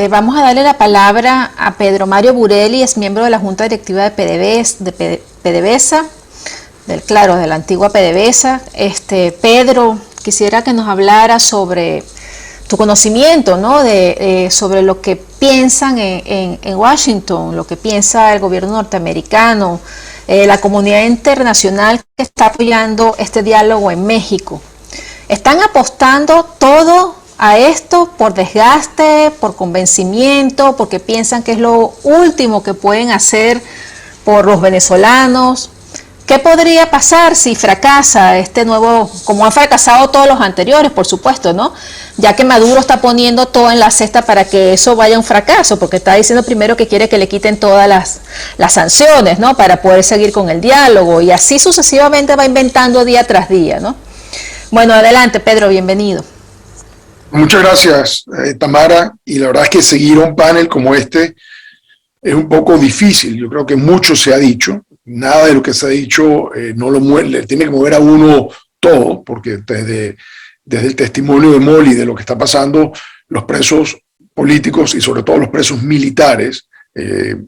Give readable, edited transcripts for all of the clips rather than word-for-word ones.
Vamos a darle la palabra a Pedro Mario Burelli, es miembro de la Junta Directiva de PDVSA, de la antigua PDVSA. Pedro, quisiera que nos hablara sobre tu conocimiento, ¿no? Sobre lo que piensan en Washington, lo que piensa el gobierno norteamericano, la comunidad internacional que está apoyando este diálogo en México. ¿Están apostando todo a esto por desgaste, por convencimiento, porque piensan que es lo último que pueden hacer por los venezolanos? ¿Qué podría pasar si fracasa este nuevo, como han fracasado todos los anteriores, por supuesto, ¿no? Ya que Maduro está poniendo todo en la cesta para que eso vaya a un fracaso, porque está diciendo primero que quiere que le quiten todas las sanciones, ¿no? Para poder seguir con el diálogo, y así sucesivamente va inventando día tras día, ¿no? Bueno, adelante, Pedro, bienvenido. Muchas gracias, Tamara, y la verdad es que seguir un panel como este es un poco difícil. Yo creo que mucho se ha dicho, nada de lo que se ha dicho no lo mueve, tiene que mover a uno todo, porque desde el testimonio de Molly, de lo que está pasando, los presos políticos y sobre todo los presos militares,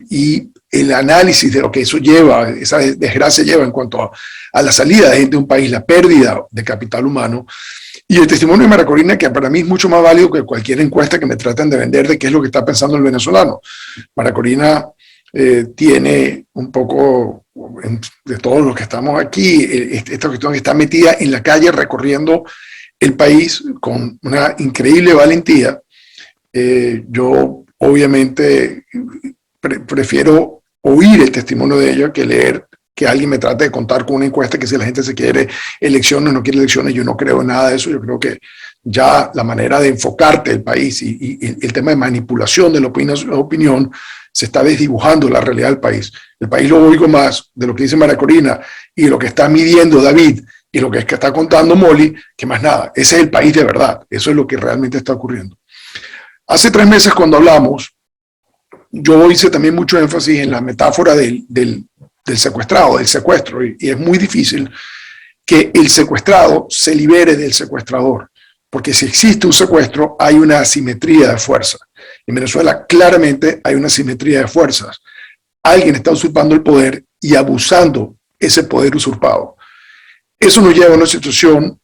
y el análisis de lo que eso lleva, esa desgracia lleva en cuanto a la salida de gente de un país, la pérdida de capital humano, y el testimonio de María Corina, que para mí es mucho más válido que cualquier encuesta que me traten de vender de qué es lo que está pensando el venezolano. María Corina tiene un poco, de todos los que estamos aquí, esta cuestión que está metida en la calle recorriendo el país con una increíble valentía. Yo obviamente prefiero oír el testimonio de ella que leer que alguien me trate de contar con una encuesta que si la gente se quiere elecciones o no quiere elecciones. Yo no creo en nada de eso. Yo creo que ya la manera de enfocarte el país y el tema de manipulación de la opinión se está desdibujando la realidad del país. El país lo oigo más de lo que dice María Corina y de lo que está midiendo David y lo que está contando Molly, que más nada. Ese es el país de verdad. Eso es lo que realmente está ocurriendo. Hace 3 meses cuando hablamos, yo hice también mucho énfasis en la metáfora del secuestrado, del secuestro, y es muy difícil que el secuestrado se libere del secuestrador, porque si existe un secuestro hay una asimetría de fuerza. En Venezuela claramente hay una asimetría de fuerzas. Alguien está usurpando el poder y abusando ese poder usurpado. Eso nos lleva a una situación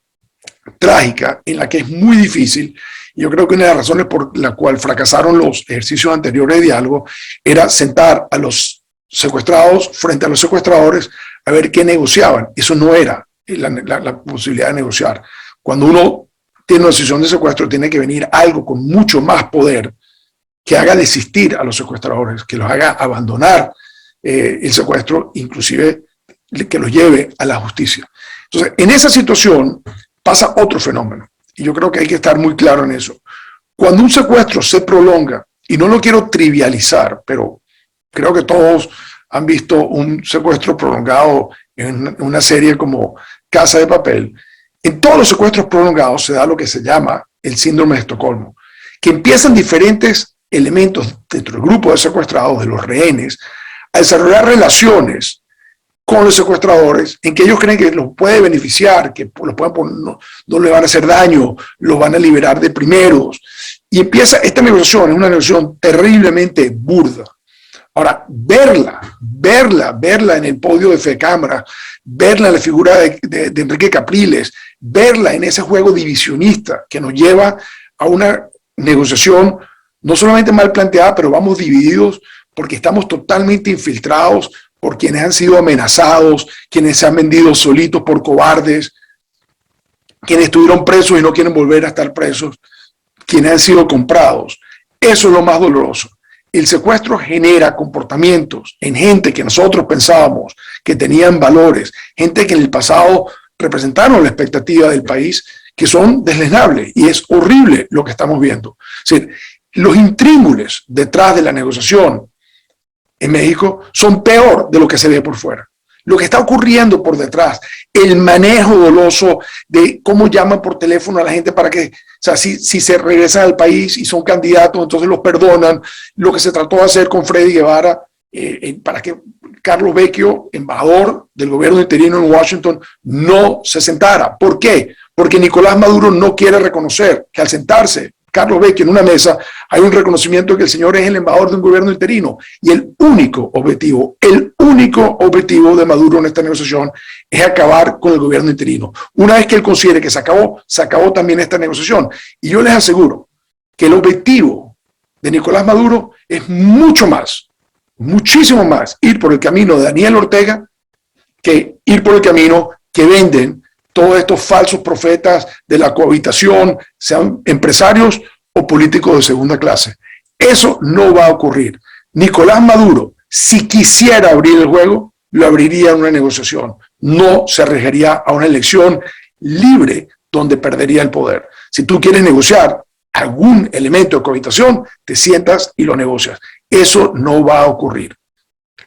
trágica en la que es muy difícil. Yo creo que una de las razones por la cual fracasaron los ejercicios anteriores de diálogo era sentar a los secuestrados frente a los secuestradores a ver qué negociaban. Eso no era la posibilidad de negociar. Cuando uno tiene una decisión de secuestro, tiene que venir algo con mucho más poder que haga desistir a los secuestradores, que los haga abandonar el secuestro, inclusive que los lleve a la justicia. Entonces, en esa situación pasa otro fenómeno, y yo creo que hay que estar muy claro en eso. Cuando un secuestro se prolonga, y no lo quiero trivializar, pero creo que todos han visto un secuestro prolongado en una serie como Casa de Papel. En todos los secuestros prolongados se da lo que se llama el síndrome de Estocolmo, que empiezan diferentes elementos dentro del grupo de secuestrados, de los rehenes, a desarrollar relaciones con los secuestradores en que ellos creen que los puede beneficiar, que los pueden poner, no le van a hacer daño, los van a liberar de primeros. Y empieza esta negociación, es una negociación terriblemente burda. Ahora, verla en el podio de FECámara, verla en la figura de Enrique Capriles, verla en ese juego divisionista que nos lleva a una negociación no solamente mal planteada, pero vamos divididos porque estamos totalmente infiltrados por quienes han sido amenazados, quienes se han vendido solitos por cobardes, quienes estuvieron presos y no quieren volver a estar presos, quienes han sido comprados. Eso es lo más doloroso. El secuestro genera comportamientos en gente que nosotros pensábamos que tenían valores, gente que en el pasado representaron la expectativa del país, que son deslenables, y es horrible lo que estamos viendo. Es decir, los intríngulis detrás de la negociación en México son peor de lo que se ve por fuera. Lo que está ocurriendo por detrás, el manejo doloso de cómo llaman por teléfono a la gente para que, o sea, si se regresan al país y son candidatos, entonces los perdonan. Lo que se trató de hacer con Freddy Guevara, para que Carlos Vecchio, embajador del gobierno interino en Washington, no se sentara. ¿Por qué? Porque Nicolás Maduro no quiere reconocer que al sentarse Carlos ve que en una mesa hay un reconocimiento de que el señor es el embajador de un gobierno interino y el único objetivo de Maduro en esta negociación es acabar con el gobierno interino. Una vez que él considere que se acabó también esta negociación. Y yo les aseguro que el objetivo de Nicolás Maduro es mucho más, muchísimo más, ir por el camino de Daniel Ortega que ir por el camino que venden todos estos falsos profetas de la cohabitación, sean empresarios o políticos de segunda clase. Eso no va a ocurrir. Nicolás Maduro, si quisiera abrir el juego, lo abriría en una negociación. No se arriesgaría a una elección libre donde perdería el poder. Si tú quieres negociar algún elemento de cohabitación, te sientas y lo negocias. Eso no va a ocurrir.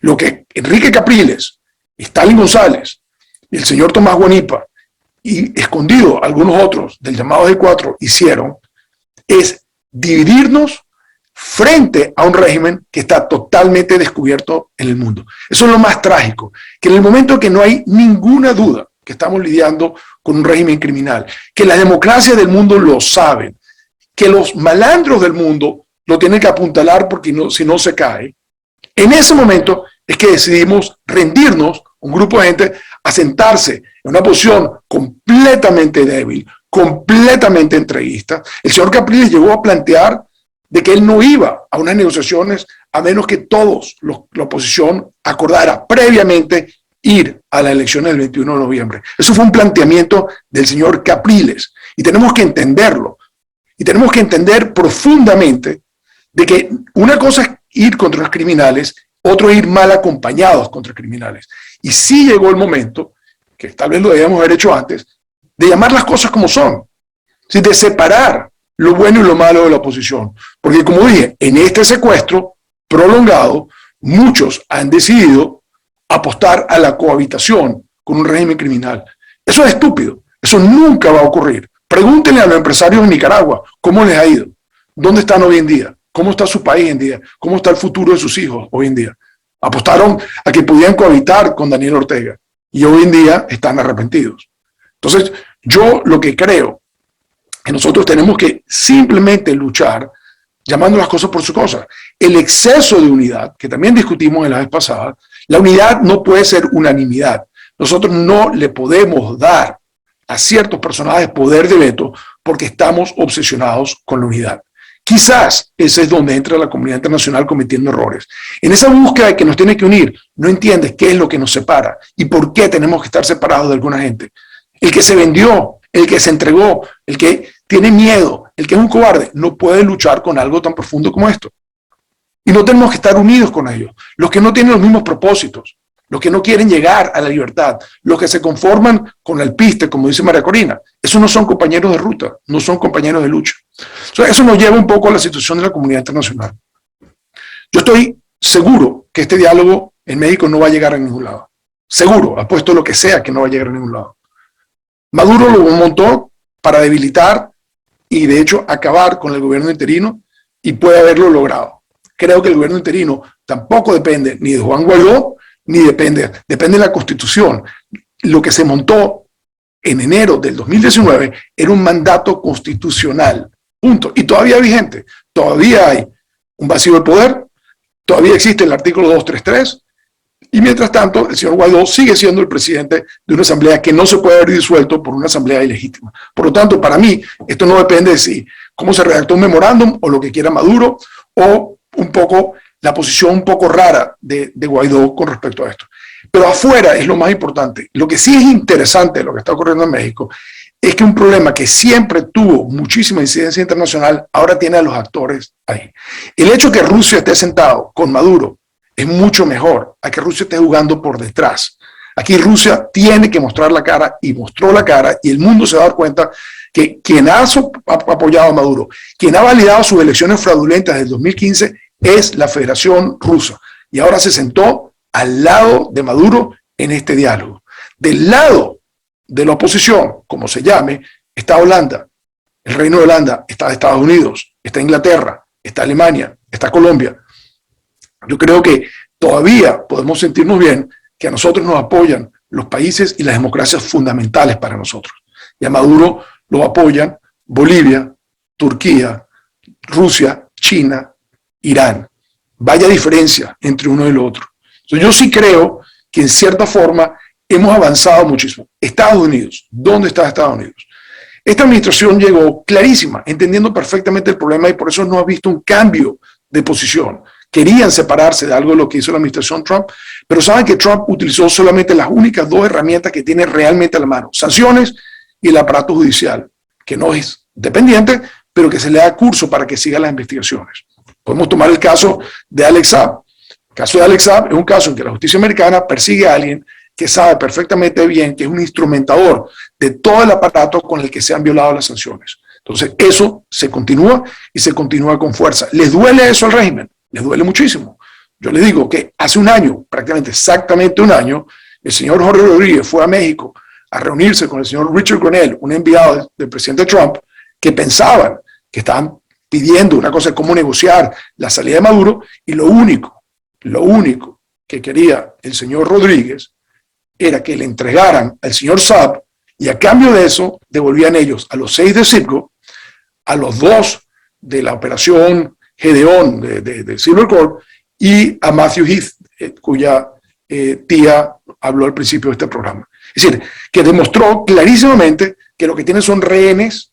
Lo que Enrique Capriles, Stalin González y el señor Tomás Guanipa y escondido algunos otros del llamado G4 hicieron es dividirnos frente a un régimen que está totalmente descubierto en el mundo. Eso es lo más trágico, que en el momento que no hay ninguna duda que estamos lidiando con un régimen criminal, que las democracias del mundo lo saben, que los malandros del mundo lo tienen que apuntalar porque si no se cae, en ese momento es que decidimos rendirnos, un grupo de gente, a sentarse en una posición completamente débil, completamente entreguista. El señor Capriles llegó a plantear de que él no iba a unas negociaciones a menos que todos la oposición acordara previamente ir a las elecciones del 21 de noviembre. Eso fue un planteamiento del señor Capriles y tenemos que entenderlo. Y tenemos que entender profundamente de que una cosa es ir contra los criminales, otro es ir mal acompañados contra criminales. Y sí llegó el momento, que tal vez lo debíamos haber hecho antes, de llamar las cosas como son, ¿sí? De separar lo bueno y lo malo de la oposición. Porque como dije, en este secuestro prolongado, muchos han decidido apostar a la cohabitación con un régimen criminal. Eso es estúpido, eso nunca va a ocurrir. Pregúntenle a los empresarios en Nicaragua cómo les ha ido, dónde están hoy en día, cómo está su país hoy en día, cómo está el futuro de sus hijos hoy en día. Apostaron a que podían cohabitar con Daniel Ortega y hoy en día están arrepentidos. Entonces, yo lo que creo que nosotros tenemos que simplemente luchar llamando las cosas por su cosa. El exceso de unidad, que también discutimos en la vez pasada, la unidad no puede ser unanimidad. Nosotros no le podemos dar a ciertos personajes poder de veto porque estamos obsesionados con la unidad. Quizás ese es donde entra la comunidad internacional cometiendo errores. En esa búsqueda de que nos tiene que unir, no entiendes qué es lo que nos separa y por qué tenemos que estar separados de alguna gente. El que se vendió, el que se entregó, el que tiene miedo, el que es un cobarde, no puede luchar con algo tan profundo como esto. Y no tenemos que estar unidos con ellos. Los que no tienen los mismos propósitos, los que no quieren llegar a la libertad, los que se conforman con el piste, como dice María Corina, esos no son compañeros de ruta, no son compañeros de lucha. Eso nos lleva un poco a la situación de la comunidad internacional. Yo estoy seguro que este diálogo en México no va a llegar a ningún lado. Seguro, apuesto lo que sea que no va a llegar a ningún lado. Maduro lo montó para debilitar y de hecho acabar con el gobierno interino y puede haberlo logrado. Creo que el gobierno interino tampoco depende ni de Juan Guaidó, ni depende de la Constitución. Lo que se montó en enero del 2019 era un mandato constitucional, punto, y todavía vigente. Todavía hay un vacío de poder, todavía existe el artículo 233, y mientras tanto el señor Guaidó sigue siendo el presidente de una asamblea que no se puede haber disuelto por una asamblea ilegítima. Por lo tanto, para mí, esto no depende de si cómo se redactó un memorándum o lo que quiera Maduro, o un poco la posición un poco rara de Guaidó con respecto a esto. Pero afuera es lo más importante. Lo que sí es interesante de lo que está ocurriendo en México es que un problema que siempre tuvo muchísima incidencia internacional ahora tiene a los actores ahí. El hecho que Rusia esté sentado con Maduro es mucho mejor a que Rusia esté jugando por detrás. Aquí Rusia tiene que mostrar la cara y mostró la cara y el mundo se va a dar cuenta que quien ha apoyado a Maduro, quien ha validado sus elecciones fraudulentas del 2015 es la Federación Rusa. Y ahora se sentó al lado de Maduro en este diálogo. Del lado de la oposición, como se llame, está Holanda, el Reino de Holanda, está Estados Unidos, está Inglaterra, está Alemania, está Colombia. Yo creo que todavía podemos sentirnos bien que a nosotros nos apoyan los países y las democracias fundamentales para nosotros. Y a Maduro lo apoyan Bolivia, Turquía, Rusia, China, Irán. Vaya diferencia entre uno y el otro. Entonces, yo sí creo que en cierta forma hemos avanzado muchísimo. Estados Unidos, ¿dónde está Estados Unidos? Esta administración llegó clarísima, entendiendo perfectamente el problema y por eso no ha visto un cambio de posición. Querían separarse de algo de lo que hizo la administración Trump, pero saben que Trump utilizó solamente las únicas dos herramientas que tiene realmente a la mano, sanciones y el aparato judicial, que no es dependiente, pero que se le da curso para que siga las investigaciones. Podemos tomar el caso de Alex Saab. El caso de Alex Saab es un caso en que la justicia americana persigue a alguien que sabe perfectamente bien que es un instrumentador de todo el aparato con el que se han violado las sanciones. Entonces, eso se continúa y se continúa con fuerza. ¿Les duele eso al régimen? Les duele muchísimo. Yo les digo que hace un año, prácticamente exactamente un año, el señor Jorge Rodríguez fue a México a reunirse con el señor Richard Grenell, un enviado del presidente Trump, que pensaban que estaban pidiendo una cosa de cómo negociar la salida de Maduro, y lo único que quería el señor Rodríguez era que le entregaran al señor Saab y a cambio de eso devolvían ellos a los 6 de Citgo, a los 2 de la operación Gedeón de Silver Corp y a Matthew Heath, cuya tía habló al principio de este programa. Es decir, que demostró clarísimamente que lo que tienen son rehenes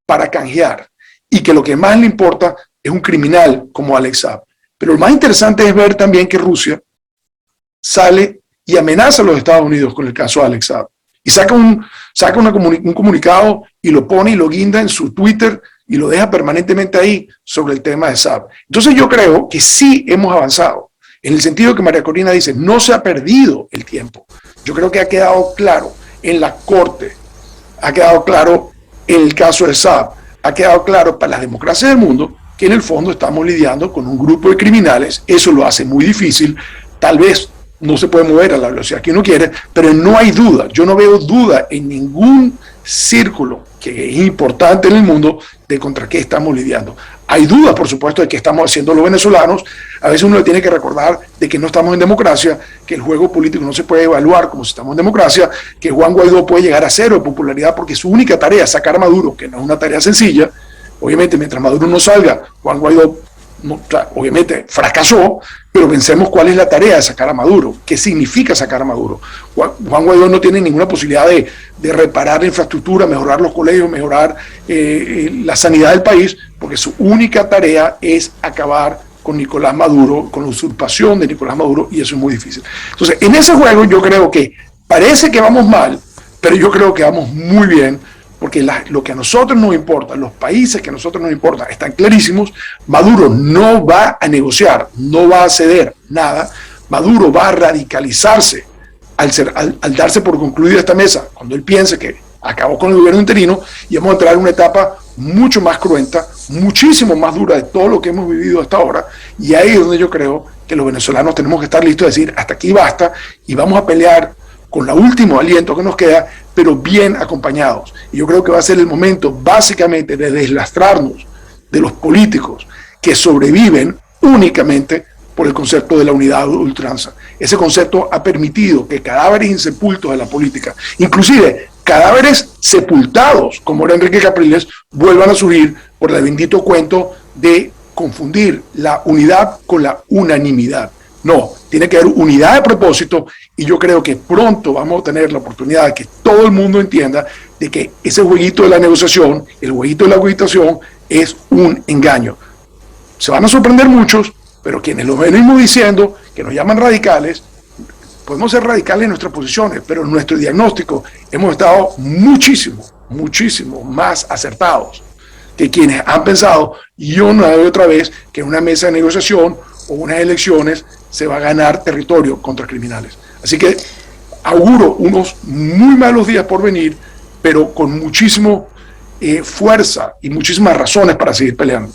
para canjear y que lo que más le importa es un criminal como Alex Saab. Pero lo más interesante es ver también que Rusia sale y amenaza a los Estados Unidos con el caso de Alex Saab. Y saca un comunicado y lo pone y lo guinda en su Twitter y lo deja permanentemente ahí sobre el tema de Saab. Entonces yo creo que sí hemos avanzado, en el sentido que María Corina dice, no se ha perdido el tiempo. Yo creo que ha quedado claro en la Corte, ha quedado claro en el caso de Saab, ha quedado claro para las democracias del mundo que en el fondo estamos lidiando con un grupo de criminales. Eso lo hace muy difícil, tal vez no se puede mover a la velocidad que uno quiere, pero no hay duda, yo no veo duda en ningún círculo que es importante en el mundo de contra qué estamos lidiando. Hay dudas, por supuesto, de qué estamos haciendo los venezolanos. A veces uno le tiene que recordar de que no estamos en democracia, que el juego político no se puede evaluar como si estamos en democracia, que Juan Guaidó puede llegar a cero de popularidad porque su única tarea es sacar a Maduro, que no es una tarea sencilla. Obviamente, mientras Maduro no salga, Juan Guaidó obviamente fracasó, pero pensemos cuál es la tarea de sacar a Maduro, qué significa sacar a Maduro. Juan Guaidó no tiene ninguna posibilidad de reparar la infraestructura, mejorar los colegios, mejorar la sanidad del país, porque su única tarea es acabar con Nicolás Maduro, con la usurpación de Nicolás Maduro, y eso es muy difícil. Entonces, en ese juego yo creo que parece que vamos mal, pero yo creo que vamos muy bien, porque lo que a nosotros nos importa, los países que a nosotros nos importan, están clarísimos. Maduro no va a negociar, no va a ceder nada. Maduro va a radicalizarse al darse por concluida esta mesa, cuando él piense que acabó con el gobierno interino, y vamos a entrar en una etapa mucho más cruenta, muchísimo más dura de todo lo que hemos vivido hasta ahora, y ahí es donde yo creo que los venezolanos tenemos que estar listos a decir, hasta aquí basta, y vamos a pelear con el último aliento que nos queda, pero bien acompañados. Y yo creo que va a ser el momento básicamente de deslastrarnos de los políticos que sobreviven únicamente por el concepto de la unidad ultranza. Ese concepto ha permitido que cadáveres insepultos de la política, inclusive cadáveres sepultados, como era Enrique Capriles, vuelvan a surgir por el bendito cuento de confundir la unidad con la unanimidad. No, tiene que haber unidad de propósito, y yo creo que pronto vamos a tener la oportunidad de que todo el mundo entienda de que ese jueguito de la negociación, el jueguito de la agitación, es un engaño. Se van a sorprender muchos, pero quienes lo venimos diciendo, que nos llaman radicales, podemos ser radicales en nuestras posiciones, pero en nuestro diagnóstico hemos estado muchísimo más acertados que quienes han pensado, y una y otra vez, que en una mesa de negociación o unas elecciones se va a ganar territorio contra criminales. Así que auguro unos muy malos días por venir, pero con muchísimo fuerza y muchísimas razones para seguir peleando.